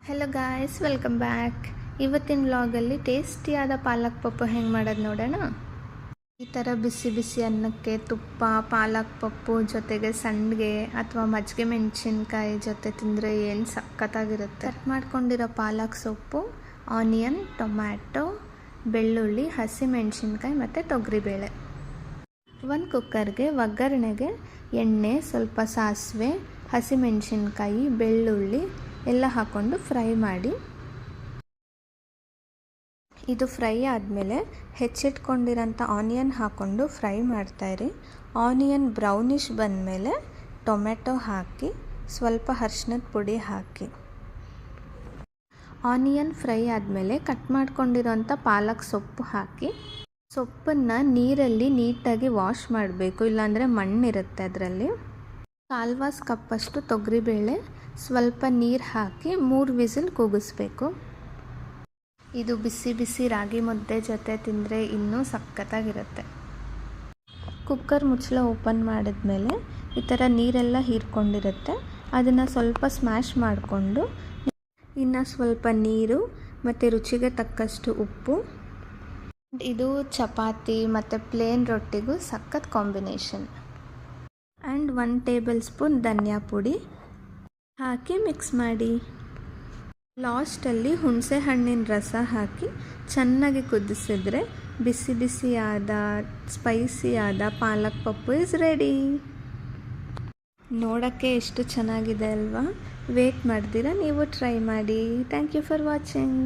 Hello guys, welcome back. ಇವತ್ತಿನ ವ್ಲಾಗಲ್ಲಿ ಟೇಸ್ಟಿಯಾದ ಪಾಲಕ್ ಪಪ್ಪು ಹೆಂಗೆ ಮಾಡೋದು ನೋಡೋಣ. ಈ ಥರ ಬಿಸಿ ಬಿಸಿ ಅನ್ನಕ್ಕೆ ತುಪ್ಪ, ಪಾಲಕ್ ಪಪ್ಪು ಜೊತೆಗೆ ಸಂಡಿಗೆ ಅಥವಾ ಮಜ್ಜಿಗೆ ಮೆಣಸಿನ್ಕಾಯಿ ಜೊತೆ ತಿಂದರೆ ಏನು ಸಖತ್ತಾಗಿರುತ್ತೆ. ಕಟ್ ಮಾಡ್ಕೊಂಡಿರೋ ಪಾಲಕ್ ಸೊಪ್ಪು, ಆನಿಯನ್, ಟೊಮ್ಯಾಟೊ, ಬೆಳ್ಳುಳ್ಳಿ, ಹಸಿಮೆಣಸಿನ್ಕಾಯಿ ಮತ್ತು ತೊಗರಿಬೇಳೆ. ಒಂದು ಕುಕ್ಕರ್ಗೆ ಒಗ್ಗರಣೆಗೆ ಎಣ್ಣೆ, ಸ್ವಲ್ಪ ಸಾಸಿವೆ, ಹಸಿಮೆಣಸಿನ್ಕಾಯಿ, ಬೆಳ್ಳುಳ್ಳಿ ಎಲ್ಲ ಹಾಕ್ಕೊಂಡು ಫ್ರೈ ಮಾಡಿ. ಇದು ಫ್ರೈ ಆದಮೇಲೆ ಹೆಚ್ಚಿಟ್ಕೊಂಡಿರೋಂಥ ಆನಿಯನ್ ಹಾಕ್ಕೊಂಡು ಫ್ರೈ ಮಾಡ್ತಾಯಿರಿ. ಆನಿಯನ್ ಬ್ರೌನಿಷ್ ಬಂದಮೇಲೆ ಟೊಮೆಟೊ ಹಾಕಿ ಸ್ವಲ್ಪ ಅರಿಶಿನದ ಪುಡಿ ಹಾಕಿ. ಆನಿಯನ್ ಫ್ರೈ ಆದಮೇಲೆ ಕಟ್ ಮಾಡ್ಕೊಂಡಿರೋಂಥ ಪಾಲಕ್ ಸೊಪ್ಪು ಹಾಕಿ. ಸೊಪ್ಪನ್ನು ನೀರಲ್ಲಿ ನೀಟಾಗಿ ವಾಶ್ ಮಾಡಬೇಕು, ಇಲ್ಲಾಂದರೆ ಮಣ್ಣಿರುತ್ತೆ ಅದರಲ್ಲಿ. 1/4 ಕಪ್ಪಷ್ಟು ತೊಗರಿಬೇಳೆ, ಸ್ವಲ್ಪ ನೀರು ಹಾಕಿ 3 ವಿಸಿಲ್ ಕೂಗಿಸ್ಬೇಕು. ಇದು ಬಿಸಿ ಬಿಸಿ ರಾಗಿ ಮುದ್ದೆ ಜೊತೆ ತಿಂದರೆ ಇನ್ನೂ ಸಖತ್ತಾಗಿರುತ್ತೆ. ಕುಕ್ಕರ್ ಮುಚ್ಚಳ ಓಪನ್ ಮಾಡಿದ್ಮೇಲೆ ಈ ಥರ ನೀರೆಲ್ಲ ಹೀರ್ಕೊಂಡಿರುತ್ತೆ. ಅದನ್ನು ಸ್ವಲ್ಪ ಸ್ಮ್ಯಾಶ್ ಮಾಡಿಕೊಂಡು ಇನ್ನು ಸ್ವಲ್ಪ ನೀರು ಮತ್ತು ರುಚಿಗೆ ತಕ್ಕಷ್ಟು ಉಪ್ಪು. ಇದು ಚಪಾತಿ ಮತ್ತು ಪ್ಲೇನ್ ರೊಟ್ಟಿಗೂ ಸಖತ್ ಕಾಂಬಿನೇಷನ್. ಆ್ಯಂಡ್ 1 ಟೇಬಲ್ ಸ್ಪೂನ್ ಧನಿಯಾ ಪುಡಿ ಹಾಕಿ ಮಿಕ್ಸ್ ಮಾಡಿ. ಲಾಸ್ಟಲ್ಲಿ ಹುಣಸೆ ಹಣ್ಣಿನ ರಸ ಹಾಕಿ ಚೆನ್ನಾಗಿ ಕುದಿಸಿದ್ರೆ ಬಿಸಿ ಬಿಸಿಯಾದ ಸ್ಪೈಸಿಯಾದ ಪಾಲಕ್ ಪಪ್ಪು ಇಸ್ ರೆಡಿ. ನೋಡೋಕ್ಕೆ ಎಷ್ಟು ಚೆನ್ನಾಗಿದೆ ಅಲ್ವಾ? ವೇಟ್ ಮಾಡ್ತೀರಾ, ನೀವು ಟ್ರೈ ಮಾಡಿ. Thank you for watching.